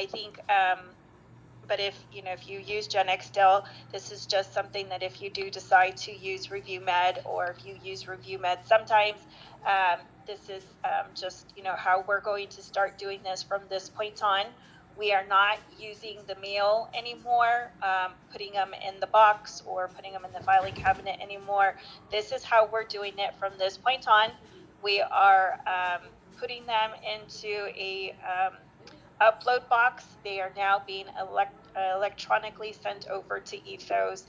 I think, but if you use GenXDill, this is just something that if you do decide to use ReviewMed, or if you use ReviewMed sometimes, this is just how we're going to start doing this from this point on. We are not using the mail anymore, putting them in the box or putting them in the filing cabinet anymore. This is how we're doing it from this point on. We are putting them into a upload box. They are now being electronically sent over to Ethos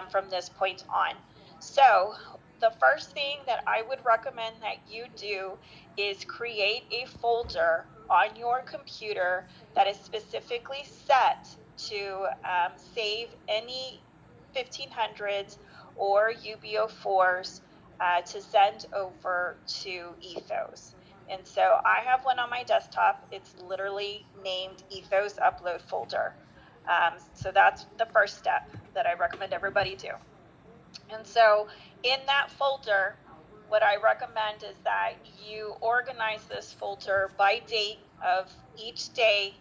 from this point on. So the first thing that I would recommend that you do is create a folder on your computer that is specifically set to save any 1500s or UB04s to send over to Ethos. And so I have one on my desktop. It's literally named Ethos Upload Folder. So that's the first step that I recommend everybody do. And so in that folder, what I recommend is that you organize this folder by date of each day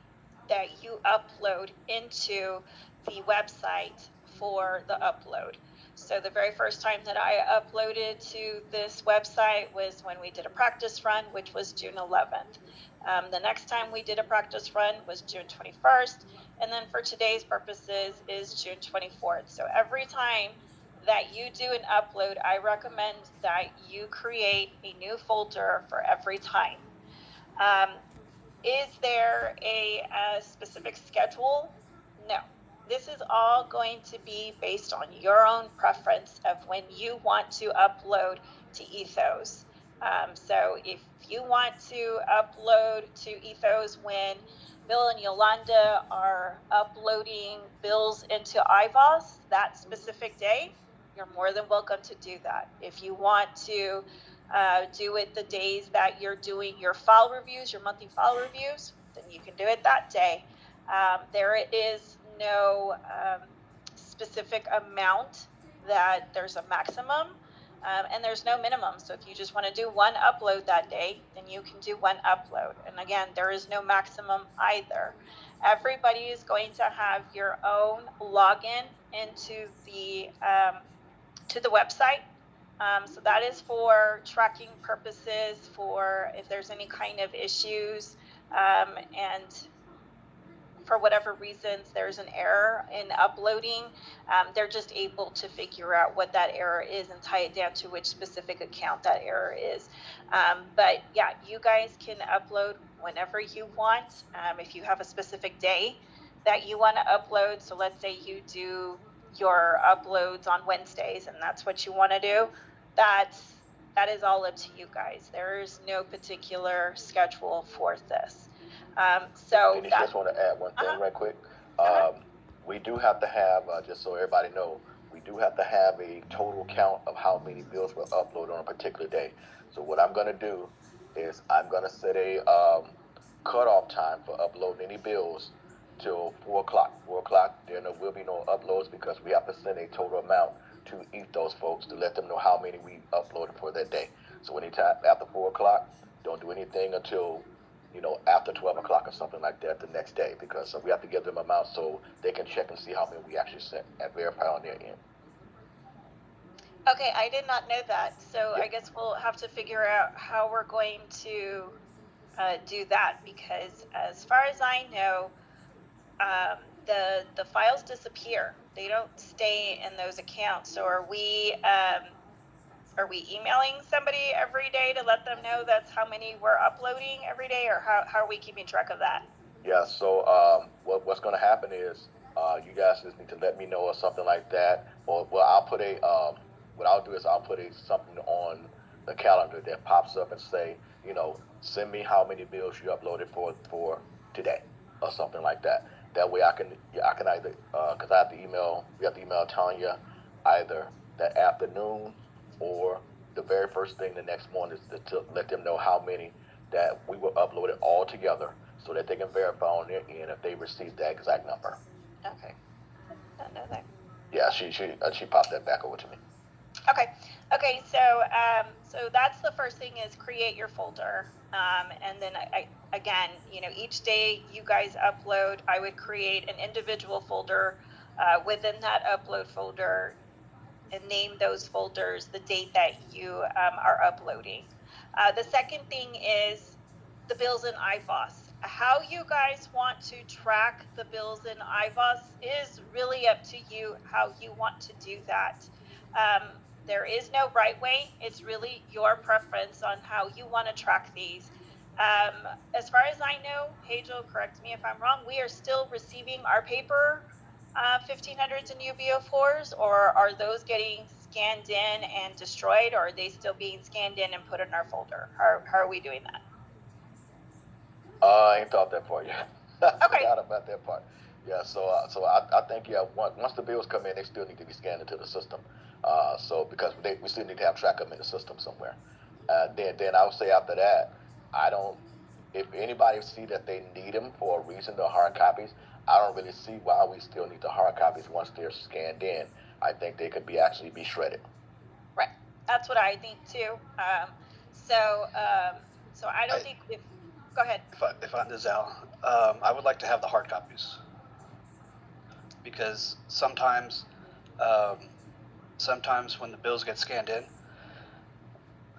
that you upload into the website for the upload. So the very first time that I uploaded to this website was when we did a practice run, which was June 11th. The next time we did a practice run was June 21st. And then for today's purposes is June 24th. So every time that you do an upload, I recommend that you create a new folder for every time. Is there a specific schedule? No. This is all going to be based on your own preference of when you want to upload to Ethos. So if you want to upload to Ethos when Bill and Yolanda are uploading bills into IVOS that specific day, you're more than welcome to do that. If you want to do it the days that you're doing your file reviews, your monthly file reviews, then you can do it that day. There is no specific amount that there's a maximum, and there's no minimum. So if you just want to do one upload that day, then you can do one upload. And again, there is no maximum either. Everybody is going to have your own login into the to the website. So that is for tracking purposes, for if there's any kind of issues, and for whatever reasons there's an error in uploading, they're just able to figure out what that error is and tie it down to which specific account that error is. But yeah, you guys can upload whenever you want. If you have a specific day that you want to upload, so let's say you do your uploads on Wednesdays and that's what you want to do, that is all up to you guys. There is no particular schedule for this. So Denise, just want to add one thing right quick. We do have to have, just so everybody know, we do have to have a total count of how many bills were uploaded on a particular day. So what I'm going to do is I'm going to set a cutoff time for uploading any bills till 4 o'clock. 4 o'clock, there will be no uploads because we have to send a total amount to Ethos folks to let them know how many we uploaded for that day. So anytime after 4 o'clock, don't do anything until after 12 o'clock or something like that the next day, because we have to give them amounts so they can check and see how many we actually sent and verify on their end. Okay, I did not know that. So yep. I guess we'll have to figure out how we're going to do that, because as far as I know, the files disappear. They don't stay in those accounts. So are we emailing somebody every day to let them know that's how many we're uploading every day, or how are we keeping track of that? Yeah, so what's going to happen is you guys just need to let me know or something like that. Or I'll put what I'll do is I'll put something on the calendar that pops up and say, send me how many bills you uploaded for today or something like that. That way I can either, because we have to email Tanya either that afternoon or the very first thing the next morning is to let them know how many that we will upload it all together so that they can verify on their end if they received that exact number. Okay. I don't know that. Yeah, she popped that back over to me. Okay, so that's the first thing, is create your folder. And then again, each day you guys upload, I would create an individual folder within that upload folder and name those folders the date that you are uploading. The second thing is the bills in IVOS. How you guys want to track the bills in IVOS is really up to you, how you want to do that. There is no right way. It's really your preference on how you want to track these. As far as I know, Paige will correct me if I'm wrong, we are still receiving our paper 1500s and UBO4s, or are those getting scanned in and destroyed, or are they still being scanned in and put in our folder? How are we doing that? I ain't thought that part yet. I Okay. forgot about that part. Yeah, so I think once the bills come in, they still need to be scanned into the system. So because we still need to have track of them in the system somewhere. Then I would say after that, I don't. If anybody see that they need them for a reason, the hard copies, I don't really see why we still need the hard copies once they're scanned in. I think they could actually be shredded. Right. That's what I think too. So I don't think if. Go ahead. If I'm Nizal, I would like to have the hard copies because sometimes when the bills get scanned in,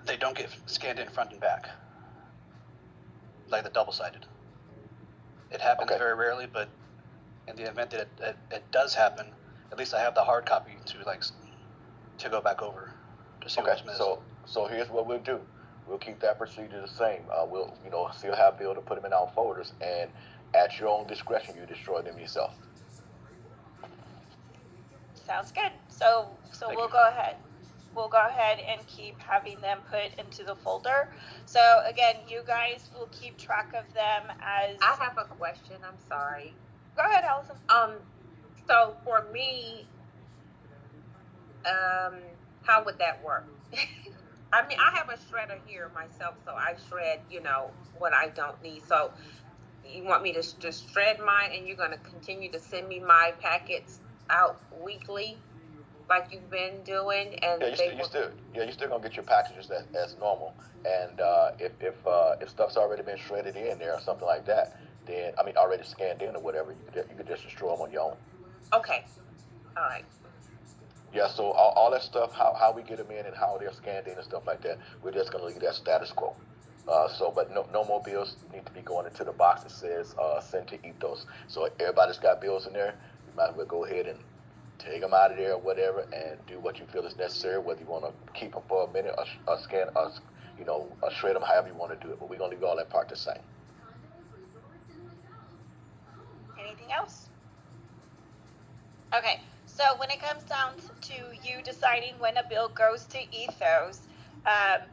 they don't get scanned in front and back, like the double-sided. It happens very rarely, but in the event that it does happen, at least I have the hard copy to go back over to see what's missed. So here's what we'll do. We'll keep that procedure the same. We'll still have Bill to put them in our folders, and at your own discretion, you destroy them yourself. Sounds good. So we'll go ahead. We'll go ahead and keep having them put into the folder. So again, you guys will keep track of them as. I have a question. I'm sorry. Go ahead, Allison. So for me, how would that work? I mean, I have a shredder here myself, so I shred, what I don't need. So you want me to just shred mine, and you're going to continue to send me my packets out weekly, like you've been doing? And you're still gonna get your packages as normal. And if stuff's already been shredded in there or something like that, then already scanned in or whatever, you could just destroy them on your own. Okay. All right. Yeah, so all that stuff, how we get them in and how they're scanned in and stuff like that, we're just going to leave that status quo. But no more bills need to be going into the box that says send to Ethos. So everybody's got bills in there, you might as well go ahead and take them out of there or whatever and do what you feel is necessary, whether you want to keep them for a minute or scan, or shred them, however you want to do it. But we're going to leave all that part the same. Anything else? Okay. So when it comes down to you deciding when a bill goes to Ethos,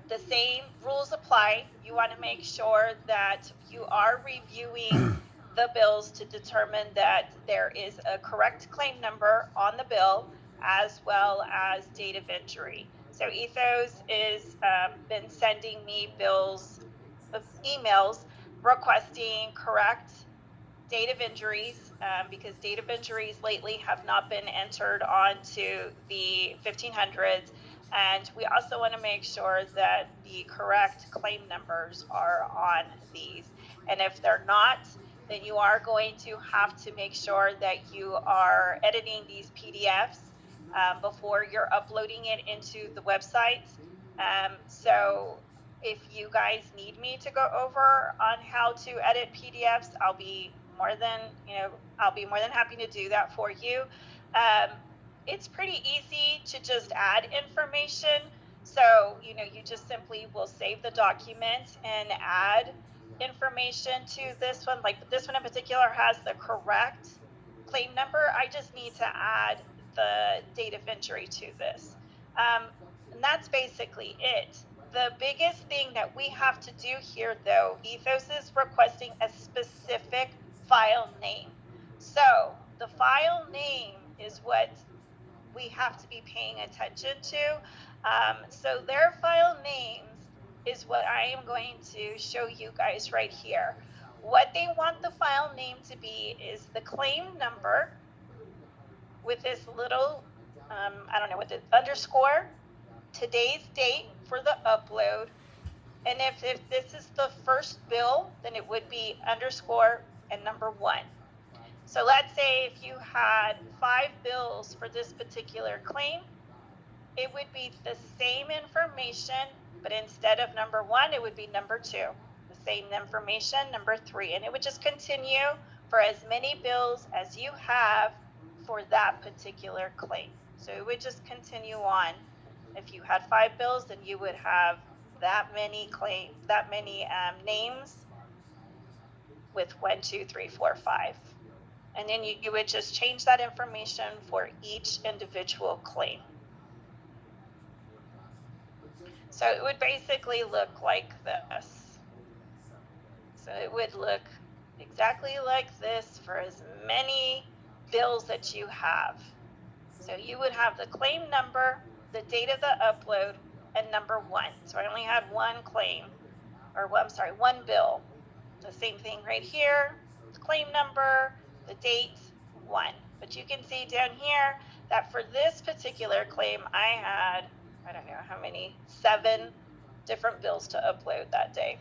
the same rules apply. You want to make sure that you are reviewing the bills to determine that there is a correct claim number on the bill, as well as date of injury. So Ethos is been sending me emails requesting correct date of injuries, because date of injuries lately have not been entered onto the 1500s. And we also want to make sure that the correct claim numbers are on these. And if they're not, then you are going to have to make sure that you are editing these PDFs before you're uploading it into the website. So if you guys need me to go over on how to edit PDFs, I'll be more than happy to do that for you. It's pretty easy to just add information. So, you just simply will save the document and add information to this one. Like this one in particular has the correct claim number. I just need to add the date of injury to this. And that's basically it. The biggest thing that we have to do here, though, Ethos is requesting a specific file name. So the file name is what we have to be paying attention to. So their file names is what I am going to show you guys right here. What they want the file name to be is the claim number with this little, with the underscore, today's date for the upload, And if this is the first bill, then it would be underscore and number 1. So let's say if you had 5 bills for this particular claim, it would be the same information, but instead of number 1, it would be number 2. The same information, number 3. And it would just continue for as many bills as you have for that particular claim. So it would just continue on. If you had 5 bills, then you would have that many names with 1, 2, 3, 4, 5. And then you would just change that information for each individual claim. So it would basically look like this. So it would look exactly like this for as many bills that you have. So you would have the claim number, the date of the upload, and number 1. So I only had one claim, or one bill. The same thing right here, the claim number, the date, 1. But you can see down here that for this particular claim, I had, I don't know how many, 7 different bills to upload that day.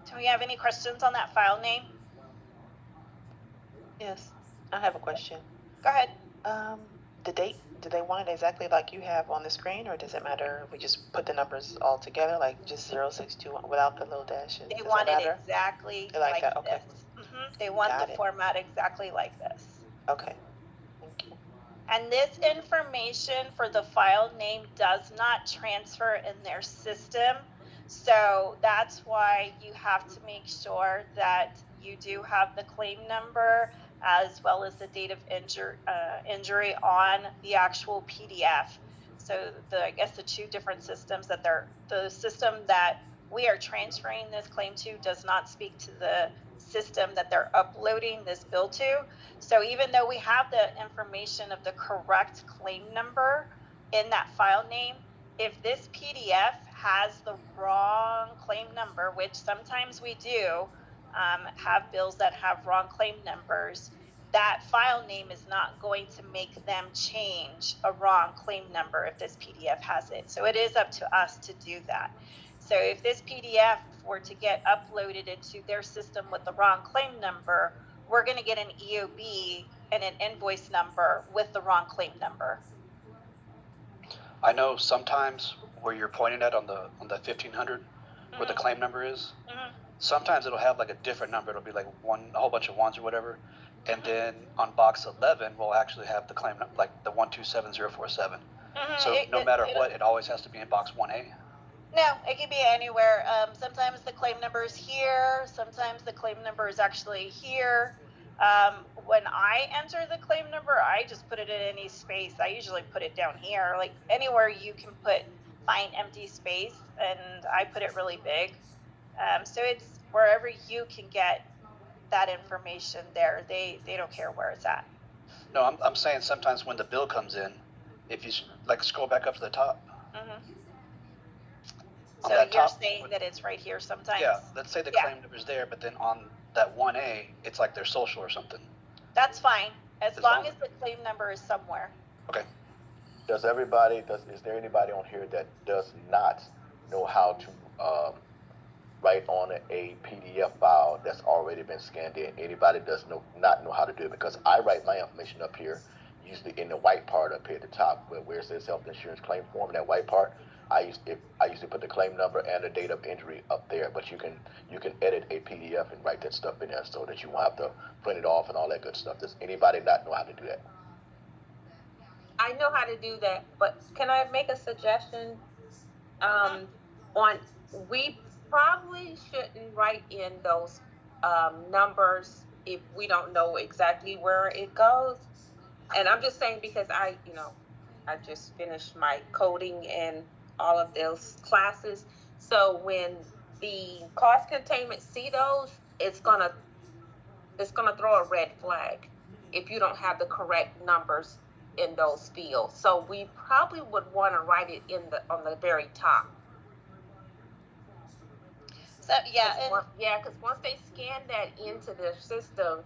Do we have any questions on that file name? Yes, I have a question. Go ahead. The date, do they want it exactly like you have on the screen, or does it matter if we just put the numbers all together, like just 062 without the little dashes? They Does want it it matter? exactly They like like that? Okay. this. They want Got the it. format exactly like this. Okay, thank you. And this information for the file name does not transfer in their system. So that's why you have to make sure that you do have the claim number as well as the date of injury on the actual PDF. So I guess the 2 different systems that the system that we are transferring this claim to does not speak to the system that they're uploading this bill to. So even though we have the information of the correct claim number in that file name, if this PDF has the wrong claim number, which sometimes we do have bills that have wrong claim numbers, that file name is not going to make them change a wrong claim number if this PDF has it. So it is up to us to do that. So if this PDF were to get uploaded into their system with the wrong claim number, we're going to get an EOB and an invoice number with the wrong claim number. I know sometimes where you're pointing at on the 1500, where the claim number is, sometimes it'll have like a different number. It'll be like a whole bunch of 1s or whatever. And then on box 11, we'll actually have the claim number, like the 127047. So no matter what, it always has to be in box 1A. No, it can be anywhere. Sometimes the claim number is here. Sometimes the claim number is actually here. When I enter the claim number, I just put it in any space. I usually put it down here, like anywhere you can find empty space, and I put it really big. So it's wherever you can get that information there. They don't care where it's at. No, I'm saying sometimes when the bill comes in, if you like scroll back up to the top. So you're saying that it's right here sometimes? Yeah, let's say the claim number's there, but then on that 1A, it's like their social or something. That's fine, as long as the claim number is somewhere. Okay. Is there anybody on here that does not know how to write on a PDF file that's already been scanned in? Anybody does not know how to do it? Because I write my information up here, usually in the white part up here at the top, where it says health insurance claim form, in that white part. I usually put the claim number and the date of injury up there, but you can edit a PDF and write that stuff in there so that you won't have to print it off and all that good stuff. Does anybody not know how to do that? I know how to do that, but can I make a suggestion? We probably shouldn't write in those numbers if we don't know exactly where it goes. And I'm just saying because I just finished my coding and all of those classes. So when the cost containment see those, it's gonna throw a red flag if you don't have the correct numbers in those fields. So we probably would want to write it on the very top. So because once they scan that into their system,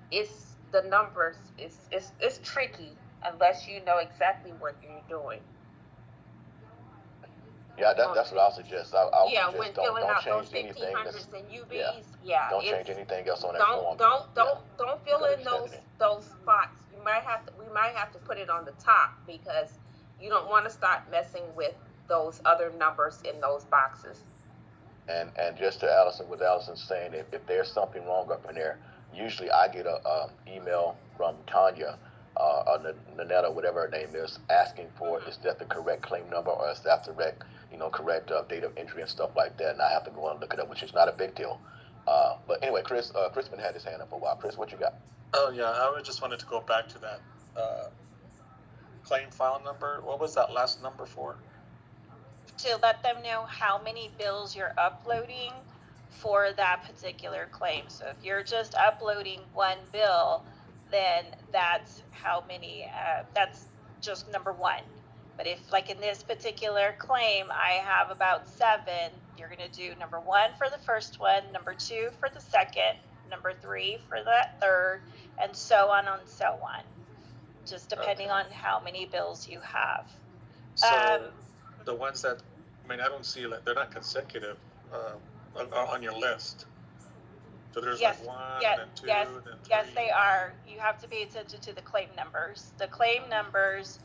it's the numbers. It's tricky unless you know exactly what you're doing. Yeah, that's what I'll suggest. I'll Yeah, suggest when don't filling out change those anything. 1500s and Yeah, UVs, yeah, don't it's change anything else on that form. don't fill Because in it's sending it. those spots. We might have to put it on the top because you don't want to start messing with those other numbers in those boxes. And just to Allison, what Allison's saying, if there's something wrong up in there, usually I get a email from Tanya, or Nanetta, whatever her name is, asking for is that the correct claim number or is that the correct date of entry and stuff like that, and I have to go and look it up, which is not a big deal. But anyway, Chris, Crispin had his hand up for a while. Chris, what you got? Oh yeah, just wanted to go back to that claim file number. What was that last number for? To let them know how many bills you're uploading for that particular claim. So if you're just uploading one bill, then that's how many, that's just number one. But if, like in this particular claim, I have about 7, you're going to do number 1 for the first one, number 2 for the second, number 3 for the third, and so on and so on, just depending on how many bills you have. So the ones that, I don't see, like, they're not consecutive on your list. So there's Yes, like 1 and 2 yes, and then 3. yes, they are. You have to pay attention to the claim numbers. The claim numbers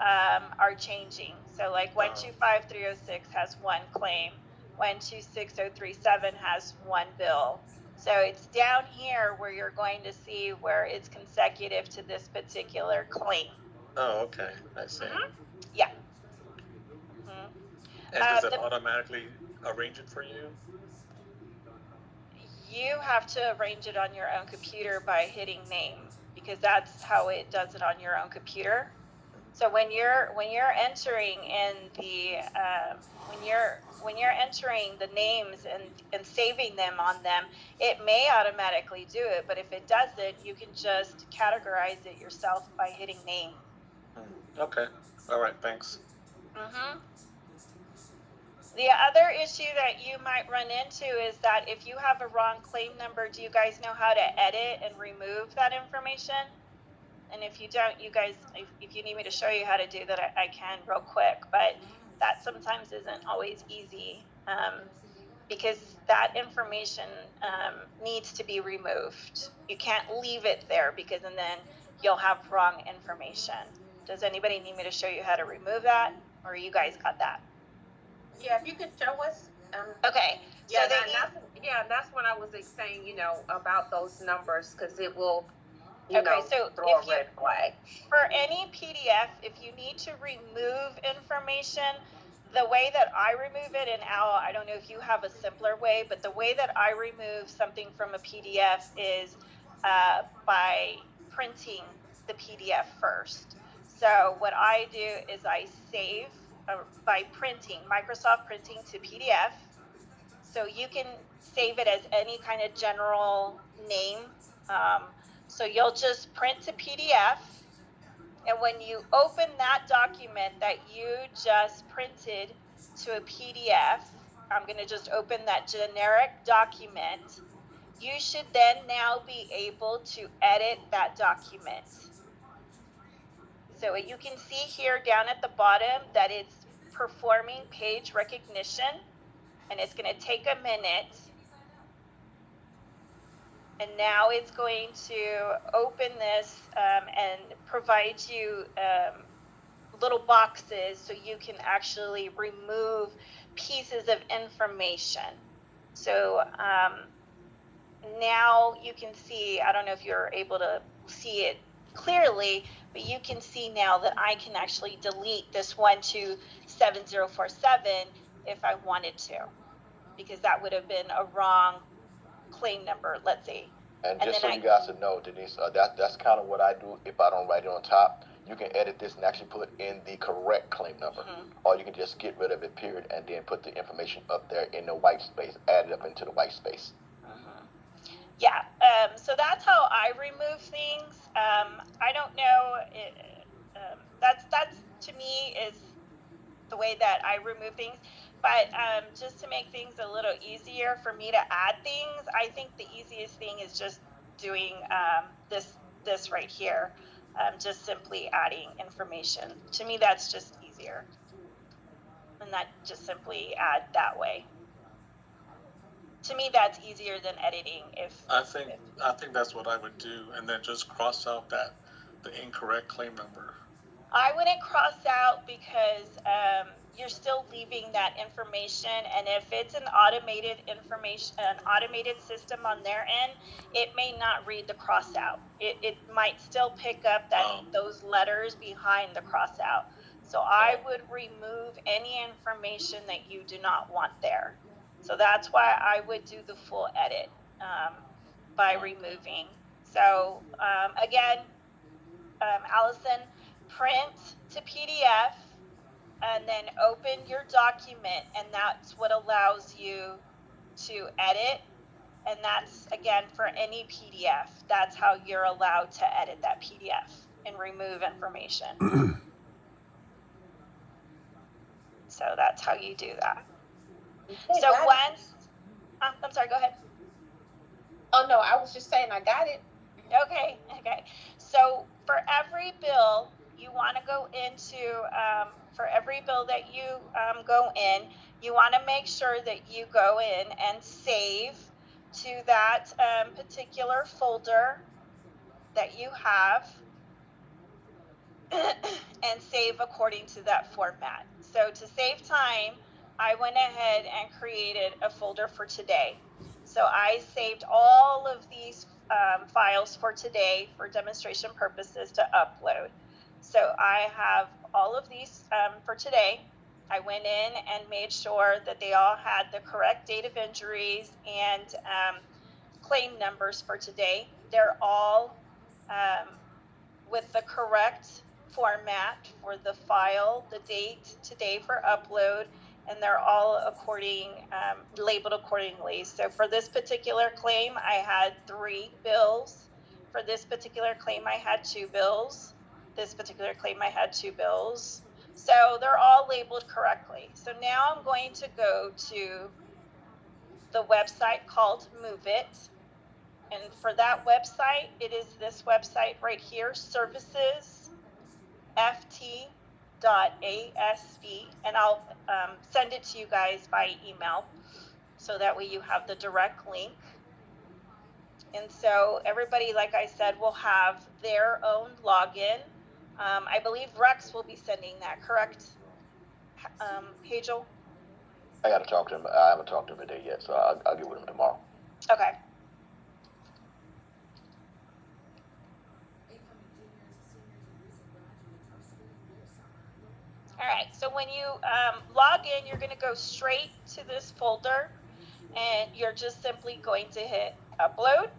are changing. So like 125306 has 1 claim, 126037 has 1 bill. So it's down here where you're going to see where it's consecutive to this particular claim. Oh, okay, I see. Yeah. And does it automatically arrange it for you? You have to arrange it on your own computer by hitting name, because that's how it does it on your own computer. So when you're entering in the when you're entering the names and saving them on them, it may automatically do it, but if it doesn't, you can just categorize it yourself by hitting name. Okay. All right. Thanks. The other issue that you might run into is that if you have a wrong claim number, do you guys know how to edit and remove that information? And if you don't, you guys, if you need me to show you how to do that, I can real quick, but that sometimes isn't always easy because that information needs to be removed. You can't leave it there because and then you'll have wrong information. Does anybody need me to show you how to remove that, or you guys got that? Yeah, if you could show us. Okay. Yeah, so that's what I was saying, about those numbers, because it will, so throw a red flag. For any PDF, if you need to remove information, the way that I remove it, and Al, I don't know if you have a simpler way, but the way that I remove something from a PDF is by printing the PDF first. So what I do is I save by printing, Microsoft printing to PDF. So you can save it as any kind of general name. So you'll just print to PDF. And when you open that document that you just printed to a PDF, I'm going to just open that generic document. You should then now be able to edit that document. So you can see here down at the bottom that it's performing page recognition, and it's going to take a minute. And now it's going to open this and provide you little boxes so you can actually remove pieces of information. So now you can see, I don't know if you're able to see it clearly, but you can see now that I can actually delete this 127047 if I wanted to, because that would have been a wrong claim number, let's say. And just so you guys to know, Denise, that's kind of what I do if I don't write it on top. You can edit this and actually put in the correct claim number. Or you can just get rid of it, period, and then put the information up there in the white space, add it up into the white space. Yeah, so that's how I remove things. I don't know, that's to me is the way that I remove things. But just to make things a little easier for me to add things, I think the easiest thing is just doing this right here, just simply adding information. To me, that's just easier. and that just simply add that way. To me, that's easier than editing. I think that's what I would do, and then just cross out the incorrect claim number. I wouldn't cross out because you're still leaving that information, and if it's an automated system on their end, it may not read the cross out. It might still pick up those letters behind the cross out. So I would remove any information that you do not want there. So that's why I would do the full edit by removing. So again, Allison, print to PDF and then open your document, and that's what allows you to edit. And that's, again, for any PDF. That's how you're allowed to edit that PDF and remove information. So that's how you do that. So once, I'm sorry, go ahead. Oh, no, I was just saying I got it. Okay. So for every bill, you want to go into, for every bill that you go in, you want to make sure that you go in and save to that particular folder that you have and save according to that format. So to save time, I went ahead and created a folder for today. So I saved all of these files for today for demonstration purposes to upload. So I have all of these for today. I went in and made sure that they all had the correct date of injuries and claim numbers for today. They're all with the correct format for the file, the date today for upload, and they're all labeled accordingly. So for this particular claim, I had 3 bills. For this particular claim, I had 2 bills. This particular claim, I had 2 bills. So they're all labeled correctly. So now I'm going to go to the website called MoveIt. And for that website, it is this website right here, servicesft.asv, and I'll send it to you guys by email so that way you have the direct link. And so everybody, like I said, will have their own login. I believe Rex will be sending that, correct, Hagel? I got to talk to him. I haven't talked to him today yet, so I'll get with him tomorrow. Okay. All right, so when you log in, you're going to go straight to this folder, and you're just simply going to hit upload,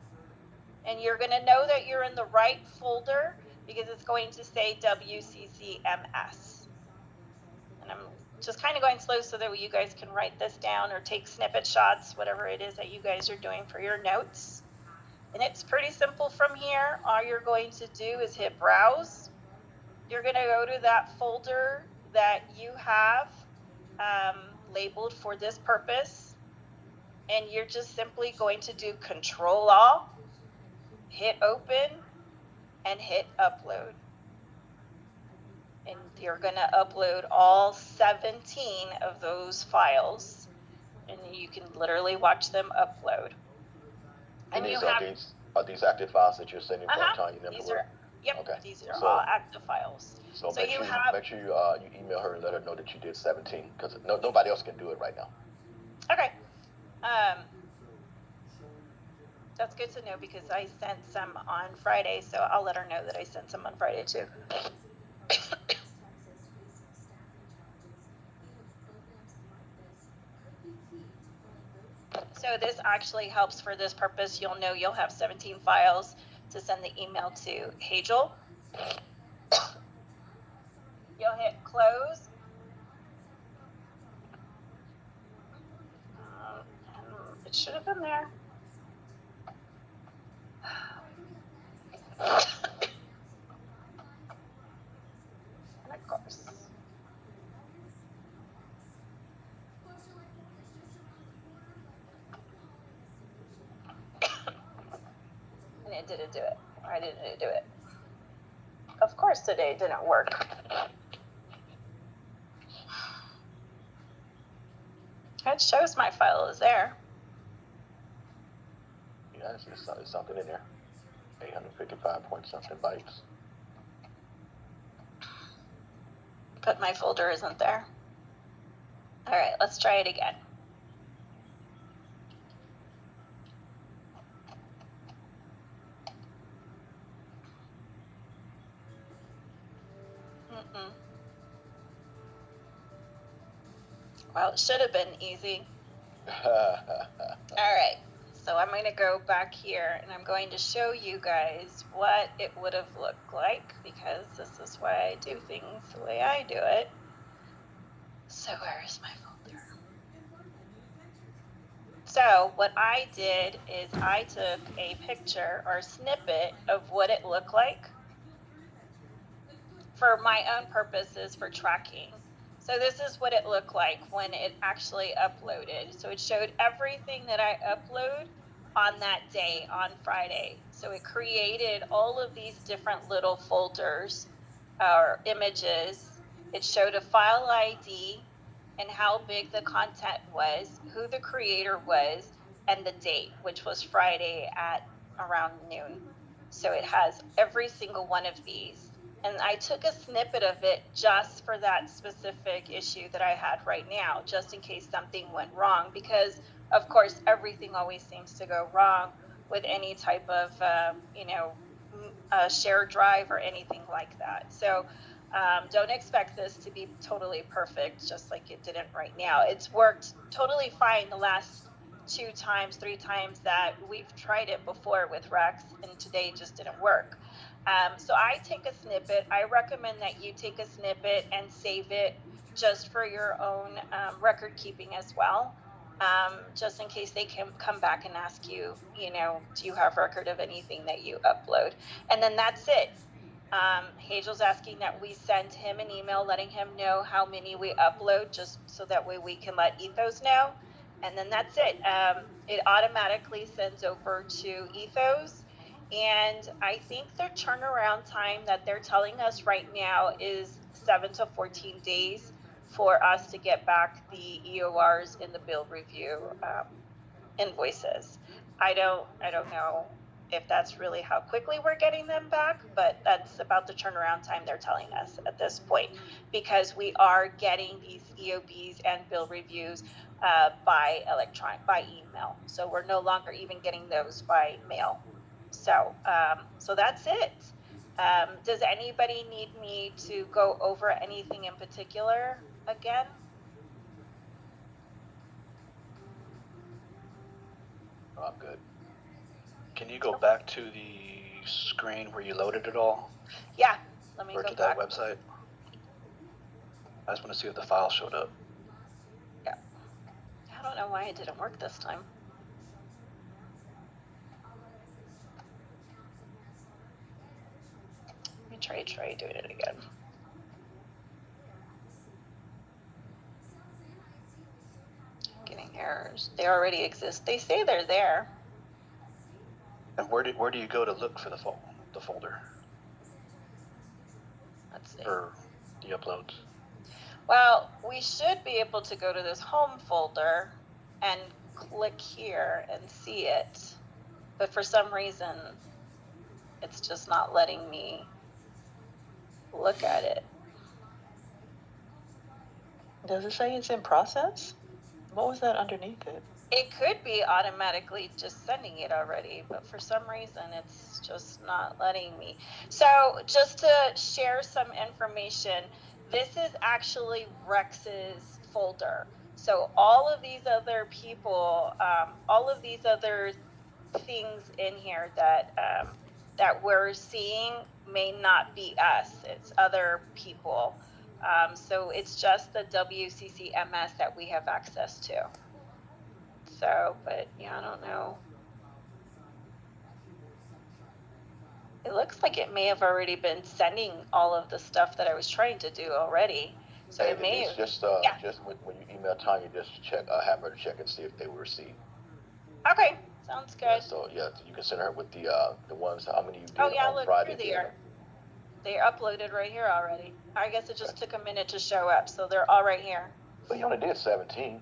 and you're going to know that you're in the right folder because it's going to say WCCMS. And I'm just kind of going slow so that you guys can write this down or take snippet shots, whatever it is that you guys are doing for your notes. And it's pretty simple from here. All you're going to do is hit browse. You're going to go to that folder that you have labeled for this purpose, and you're just simply going to do Control-Alt, hit open, and hit upload. And you're going to upload all 17 of those files, and you can literally watch them upload. And are these active files that you're sending for time? Yep, okay. These are all active files. So make sure you email her and let her know that you did 17, because nobody else can do it right now. Okay. That's good to know because I sent some on Friday, so I'll let her know that I sent some on Friday too. So this actually helps for this purpose. You'll know you'll have 17 files to send the email to Hagel. You'll hit close. It should have been there. And of course. And it didn't do it. Why didn't it do it? Of course today it didn't work. It shows my file is there. Yeah, it's something in there. 855 point something bytes. But my folder isn't there. All right, let's try it again. Well, it should have been easy. All right, so I'm going to go back here and I'm going to show you guys what it would have looked like, because this is why I do things the way I do it. So where is my folder? So what I did is I took a picture or a snippet of what it looked like for my own purposes for tracking. So this is what it looked like when it actually uploaded. So it showed everything that I upload on that day, on Friday. So it created all of these different little folders or images. It showed a file ID and how big the content was, who the creator was, and the date, which was Friday at around noon. So it has every single one of these. And I took a snippet of it just for that specific issue that I had right now, just in case something went wrong, because of course everything always seems to go wrong with any type of shared drive or anything like that. So don't expect this to be totally perfect, just like it didn't right now. It's worked totally fine the last 2 times, 3 times that we've tried it before with Rex, and today it just didn't work. So I take a snippet. I recommend that you take a snippet and save it just for your own record keeping as well, just in case they can come back and ask you, do you have record of anything that you upload? And then that's it. Hazel's asking that we send him an email letting him know how many we upload, just so that way we can let Ethos know. And then that's it. It automatically sends over to Ethos. And I think their turnaround time that they're telling us right now is 7 to 14 days for us to get back the EORs in the bill review invoices. I don't know if that's really how quickly we're getting them back, but that's about the turnaround time they're telling us at this point, because we are getting these EOBs and bill reviews by email. So we're no longer even getting those by mail. So that's it. Does anybody need me to go over anything in particular again? Oh, I'm good. Can you go back to the screen where you loaded it all? Yeah, let me or go to back. that website? I just want to see if the file showed up. Yeah. I don't know why it didn't work this time. Let me try doing it again. Getting errors. They already exist. They say they're there. And where do you go to look for the folder? Let's see. Or the uploads? Well, we should be able to go to this home folder and click here and see it. But for some reason, it's just not letting me look at it. Does it say it's in process? What was that underneath it? It could be automatically just sending it already, but for some reason it's just not letting me. So just to share some information, this is actually Rex's folder. So all of these other people, all of these other things in here that we're seeing may not be us. It's other people. So it's just the WCCMS that we have access to. So, but yeah, I don't know. It looks like it may have already been sending all of the stuff that I was trying to do already. So Hey, it may Denise, have, just when you email Tanya, just check, have her check and see if they were received. Okay, sounds good. Yeah, so yeah, you can send her with the ones, how many you did Oh yeah, on look, Friday. here they are. They're uploaded right here already. I guess it just took a minute to show up, so they're all right here. But you only did 17.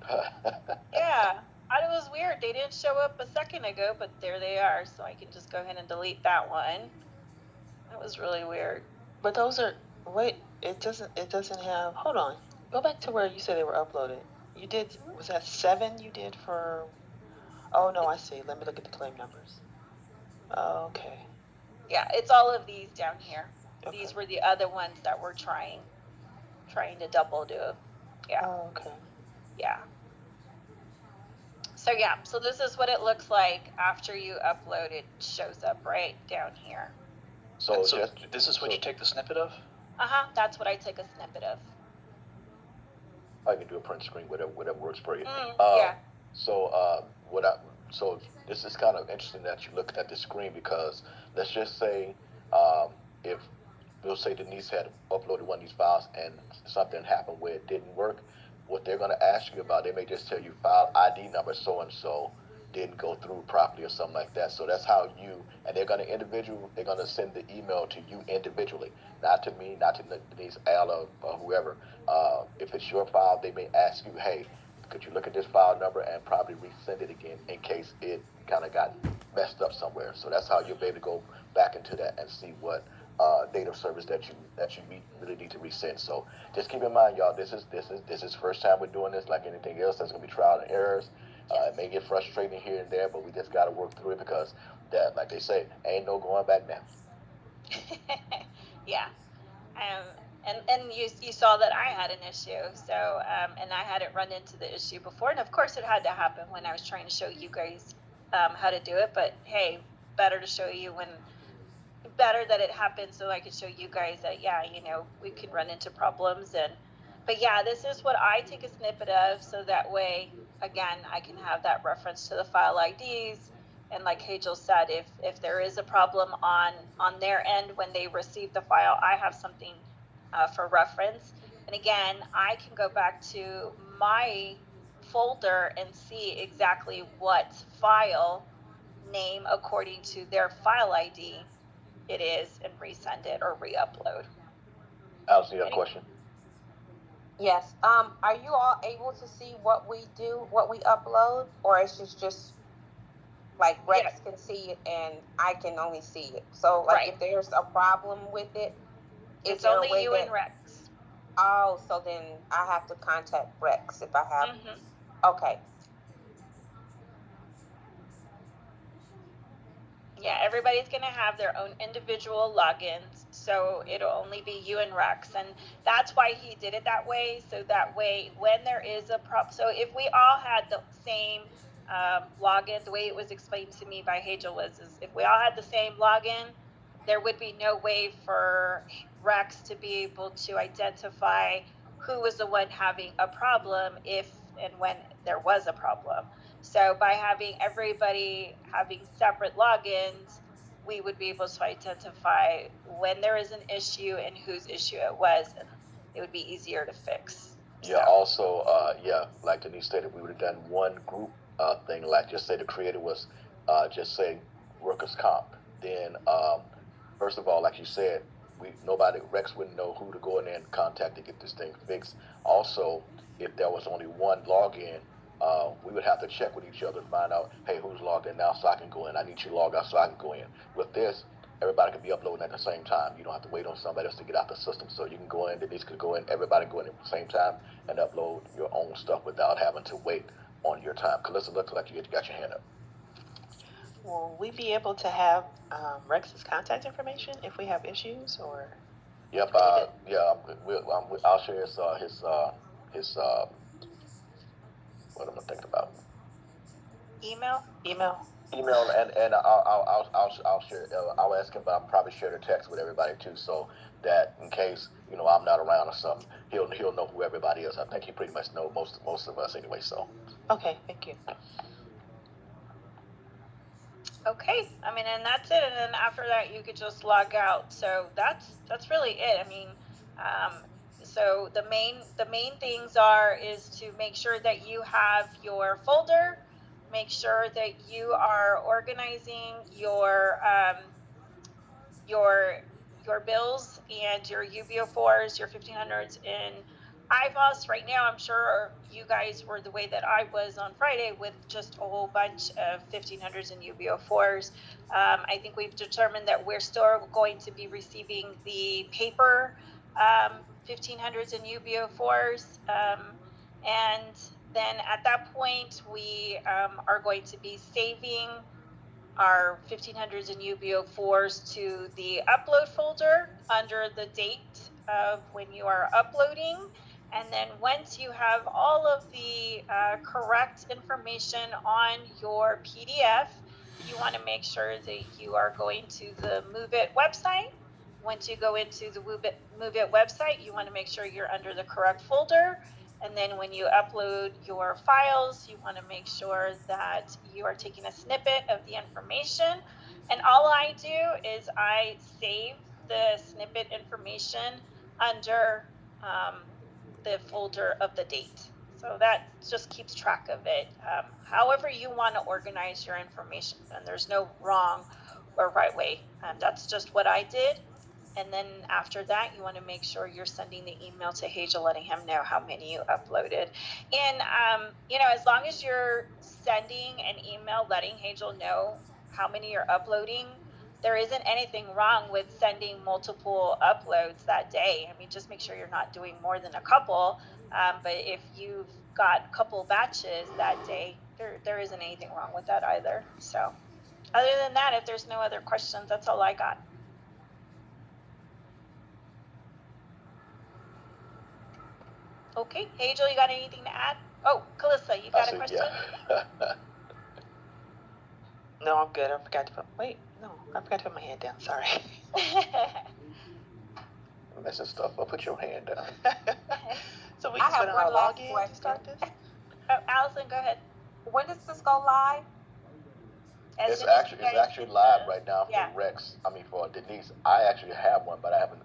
Yeah, it was weird. They didn't show up a second ago, but there they are. So I can just go ahead and delete that one. That was really weird. But those are, wait, it doesn't have, hold on. Go back to where you said they were uploaded. You did, was that 7 you did for, oh no, I see. Let me look at the claim numbers. Oh, okay. Yeah, it's all of these down here. Okay. These were the other ones that were trying to double do. Yeah. Oh, okay. Yeah. So yeah, so this is what it looks like after you upload. It shows up right down here. So, So just, this is what you take the snippet of? That's what I took a snippet of. I can do a print screen, whatever works for you. Yeah. So so this is kind of interesting that you're looking at the screen, because let's just say if we'll say Denise had uploaded one of these files and something happened where it didn't work, what they're going to ask you about, they may just tell you file ID number so and so didn't go through properly or something like that. So that's how and they're going to send the email to you individually, not to me, not to Denise, Al, or whoever. If it's your file, they may ask you, hey, could you look at this file number and probably resend it again in case it kind of got messed up somewhere. So that's how you'll be able to go back into that and see what date of service that you really need to resend. So just keep in mind, y'all, this is first time we're doing this. Like anything else, there's gonna be trial and errors. It may get frustrating here and there, but we just got to work through it, because that, like they say, ain't no going back now. Yeah. And you saw that I had an issue, so and I hadn't run into the issue before, and of course it had to happen when I was trying to show you guys how to do it. But hey, better that it happened so I could show you guys that we could run into problems. But yeah, this is what I take a snippet of, so that way again I can have that reference to the file IDs. And like Hagel said, if there is a problem on their end when they receive the file, I have something for reference. And again, I can go back to my folder and see exactly what file name according to their file ID it is, and resend it or re-upload. Allison, you have a question? Yes. Are you all able to see what we do, what we upload, or it's just like Rex can see it and I can only see it? So like if there's a problem with it, it's only you and Rex. Oh, so then I have to contact Rex if I have. Okay. Yeah, everybody's going to have their own individual logins, so it'll only be you and Rex, and that's why he did it that way, so that way when there is a problem, so if we all had the same login, the way it was explained to me by Hagel is if we all had the same login, there would be no way for Rex to be able to identify who was the one having a problem if and when there was a problem. So by having everybody having separate logins, we would be able to identify when there is an issue and whose issue it was, and it would be easier to fix. Yeah, also, like Denise stated, we would have done one group thing, like just say the creator was just say workers' comp. Then, first of all, like you said, Rex wouldn't know who to go in there and contact to get this thing fixed. Also, if there was only one login, we would have to check with each other to find out, hey, who's logged in now so I can go in? I need you to log out so I can go in. With this, everybody can be uploading at the same time. You don't have to wait on somebody else to get out the system. So you can go in, Denise could go in, everybody go in at the same time and upload your own stuff without having to wait on your time. Calista, looks like you got your hand up. Will we be able to have Rex's contact information if we have issues, or? Yep. I'll share his what am I thinking about? Email, and I'll share. I'll ask him, but I'll probably share the text with everybody too, so that in case I'm not around or something, he'll know who everybody is. I think he pretty much knows most of us anyway. So. Okay, thank you. Okay, and that's it. And then after that, you could just log out. So that's really it. So the main things is to make sure that you have your folder, make sure that you are organizing your bills and your UBO4s, your 1500s in iBoss right now, I'm sure you guys were the way that I was on Friday with just a whole bunch of 1500s and UBO4s. I think we've determined that we're still going to be receiving the paper 1500s and UBO4s. And then at that point, we are going to be saving our 1500s and UBO4s to the upload folder under the date of when you are uploading. And then once you have all of the correct information on your PDF, you want to make sure that you are going to the Move It website. Once you go into the Move It website, you want to make sure you're under the correct folder. And then when you upload your files, you want to make sure that you are taking a snippet of the information. And all I do is I save the snippet information under the folder of the date. So that just keeps track of it. However you want to organize your information, and there's no wrong or right way. That's just what I did. And then after that, you want to make sure you're sending the email to Hazel, letting him know how many you uploaded. And, as long as you're sending an email letting Hazel know how many you're uploading, there isn't anything wrong with sending multiple uploads that day. I mean, just make sure you're not doing more than a couple. But if you've got a couple batches that day, there isn't anything wrong with that either. So other than that, if there's no other questions, that's all I got. Okay, Hazel, you got anything to add? Oh, Calissa, you got a question? Yeah. No, I'm good. I forgot to put my hand down. Sorry. Messing stuff up. Put your hand down. So we I just have put in one our last login to question. start this? Oh, Allison, go ahead. When does this go live? As It's soon as you actually guys- live right now for Yeah. Rex. For Denise. I actually have one, but I haven't.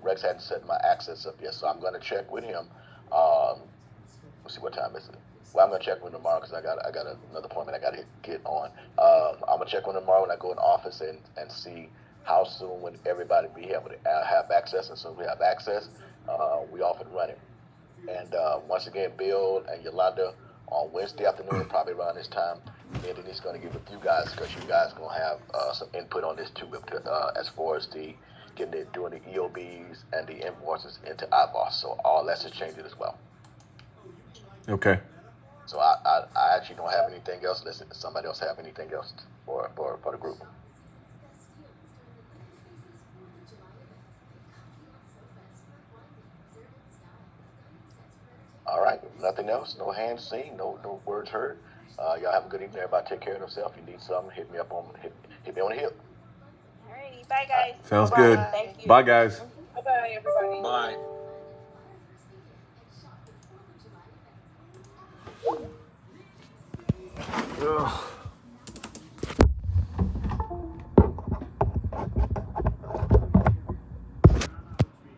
Rex hadn't set my access up yet, so I'm going to check with him. Let's see what time is it. Well, I'm gonna check with him tomorrow because I got another appointment I got to get on. I'm gonna check with him tomorrow when I go in the office and see how soon when everybody be able to have access. And so we have access, we off and running. And once again, Bill and Yolanda on Wednesday afternoon, probably around this time, me and Denise gonna get with you guys because you guys gonna have some input on this too, as far as doing the EOBs and the invoices into iBoss. So all that's changing as well. Okay. So I actually don't have anything else. Unless somebody else have anything else for the group. All right, nothing else. No hands seen. No words heard. Y'all have a good evening. Everybody take care of themselves. If you need something, hit me on the hip. Alrighty, bye guys. Sounds Bye. good. Thank you. Bye, guys. Bye-bye, everybody. Bye. Ugh.